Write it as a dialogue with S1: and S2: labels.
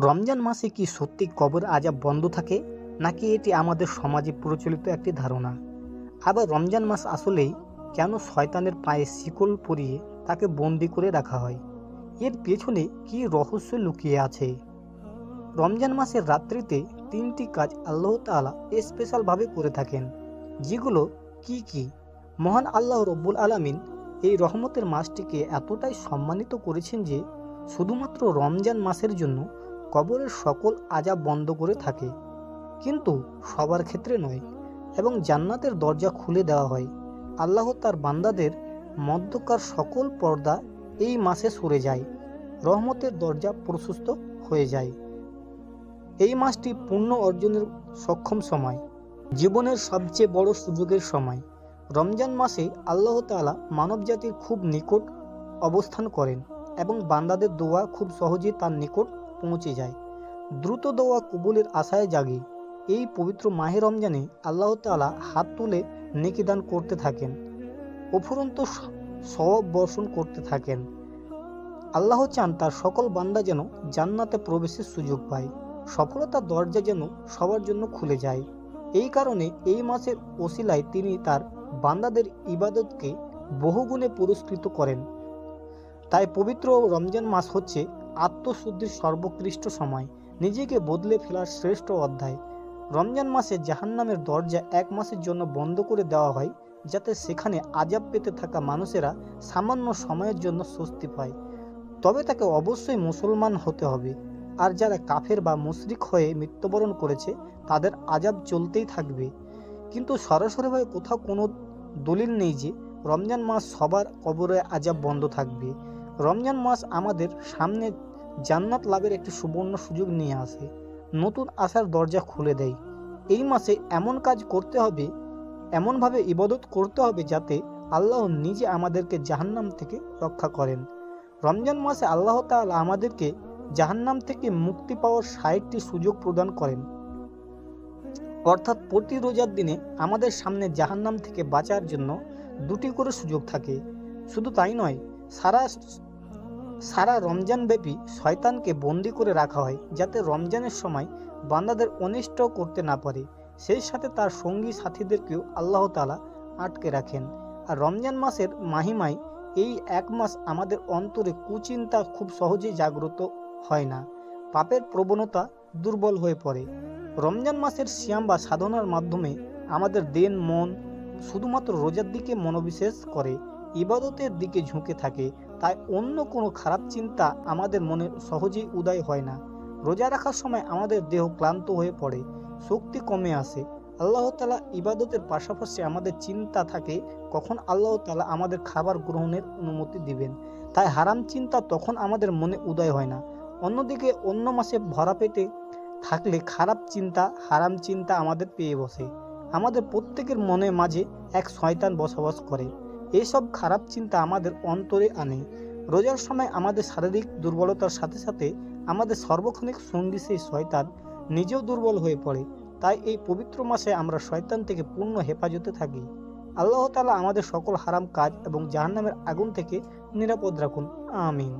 S1: রমজান মাসে কি সত্যি কবর আযাব বন্ধ থাকে, নাকি এটি আমাদের সমাজে প্রচলিত একটি ধারণা? আবার রমজান মাস আসলেই কেন শয়তানের পায়ে শিকল পরিয়ে তাকে বন্দি করে রাখা হয়? এর পেছনে কি রহস্য লুকিয়ে আছে? রমজান মাসের রাত্রিতে তিনটি কাজ আল্লাহ তাআলা স্পেশালভাবে করে থাকেন, যেগুলো কি কি? মহান আল্লাহ রব্বুল আলামিন এই রহমতের মাসটিকে এতটাই সম্মানিত করেছেন যে শুধুমাত্র রমজান মাসের জন্য কবরের সকল আযাব বন্ধ করে থাকে, কিন্তু সবার ক্ষেত্রে নয়, এবং জান্নাতের দরজা খুলে দেওয়া হয়। আল্লাহ তার বান্দাদের মধ্যকার সকল পর্দা এই মাসে সরে যায়, রহমতের দরজা প্রশস্ত হয়ে যায়। এই মাসটি পুণ্য অর্জনের সক্ষম সময়, জীবনের সবচেয়ে বড় সুযোগের সময়। রমজান মাসে আল্লাহ তাআলা মানবজাতির খুব নিকট অবস্থান করেন এবং বান্দাদের দোয়া খুব সহজেই তার নিকট পৌঁছে যায়। দ্রুত দোয়া কবুলের আশায় জাগে। এই পবিত্র মাহে রমজানে আল্লাহ তাআলা হাত তুলে নেকি দান করতে থাকেন, অফুরন্ত সওয়াব বর্ষণ করতে থাকেন। আল্লাহ চান তার সকল বান্দা যেন জান্নাতে প্রবেশের সুযোগ পায়, সফলতার দরজা যেন সবার জন্য খুলে যায়। এই কারণে এই মাসের ওসিলায় তিনি তার বান্দাদের ইবাদতকে বহুগুণে পুরস্কৃত করেন। তাই পবিত্র রমজান মাস হচ্ছে আত্মশুদ্ধির সর্বোৎকৃষ্ট সময়, নিজেকে বদলে ফেলার শ্রেষ্ঠ অধ্যায়। রমজান মাসে জাহান্নামের দরজা এক মাসের জন্য বন্ধ করে দেওয়া হয়, যাতে সেখানে আযাব পেতে থাকা মানুষেরা সামান্য সময়ের জন্য স্বস্তি পায়। তবে তাকে অবশ্যই মুসলমান হতে হবে, আর যারা কাফের বা মুশরিক হয়ে মৃত্যুবরণ করেছে তাদের আযাব চলতেই থাকবে। কিন্তু সরাসরিভাবে কোথাও কোনো দলিল নেই যে রমজান মাস সবার কবরে আযাব বন্ধ থাকবে। রমজান মাস আমাদের সামনে জান্নাত লাভের একটি সুবর্ণ সুযোগ নিয়ে আসে, নতুন আশার দরজা খুলে দেয়। এই মাসে এমন কাজ করতে হবে, এমনভাবে ইবাদত করতে হবে যাতে আল্লাহ নিজে আমাদেরকে জাহান্নাম থেকে রক্ষা করেন। রমজান মাসে আল্লাহ তাআলা আমাদেরকে জাহান্নাম থেকে মুক্তি পাওয়ার ৬০টি সুযোগ প্রদান করেন। অর্থাৎ প্রতি রোজার দিনে আমাদের সামনে জাহান্নাম থেকে বাঁচার জন্য ২টি করে সুযোগ থাকে। শুধু তাই নয়, সারা রমজান ব্যাপী শয়তানকে বন্দি করে রাখা হয়, যাতে রমজানের সময় বান্দাদের অনিষ্ট করতে না পারে। সেই সাথে তার সঙ্গী সাথীদেরকেও আল্লাহ তাআলা আটকে রাখেন। আর রমজান মাসের মাহিমায় এই এক মাস আমাদের অন্তরে কুচিন্তা খুব সহজেই জাগ্রত হয় না, পাপের প্রবণতা দুর্বল হয়ে পড়ে। রমজান মাসের সিয়াম বা সাধনার মাধ্যমে আমাদের দেন মন শুধুমাত্র রোজার দিকে মনোনিবেশ করে, ইবাদতের দিকে ঝুঁকে থাকে। তাই অন্য কোনো খারাপ চিন্তা আমাদের মনে সহজেই উদয় হয় না। রোজা রাখার সময় আমাদের দেহ ক্লান্ত হয়ে পড়ে, শক্তি কমে আসে। আল্লাহ তাআলা ইবাদতের পাশাপাশি আমাদের চিন্তা থাকে কখন আল্লাহ তাআলা আমাদের খাবার গ্রহণের অনুমতি দিবেন। তাই হারাম চিন্তা তখন আমাদের মনে উদয় হয় না। অন্যদিকে অন্য মাসে ভরা পেটে থাকলে খারাপ চিন্তা, হারাম চিন্তা আমাদের পেয়ে বসে। আমাদের প্রত্যেকের মনে মাঝে এক শয়তান বসবাস করে, এইসব খারাপ চিন্তা আমাদের অন্তরে আনে। রোজার সময় আমাদের শারীরিক দুর্বলতার সাথে সাথে আমাদের সর্বক্ষণিক সঙ্গী সেই শয়তান নিজেও দুর্বল হয়ে পড়ে। তাই এই পবিত্র মাসে আমরা শয়তান থেকে পূর্ণ হেফাজতে থাকি। আল্লাহ তাআলা আমাদের সকল হারাম কাজ এবং জাহান্নামের আগুন থেকে নিরাপদ রাখুন। আমিন।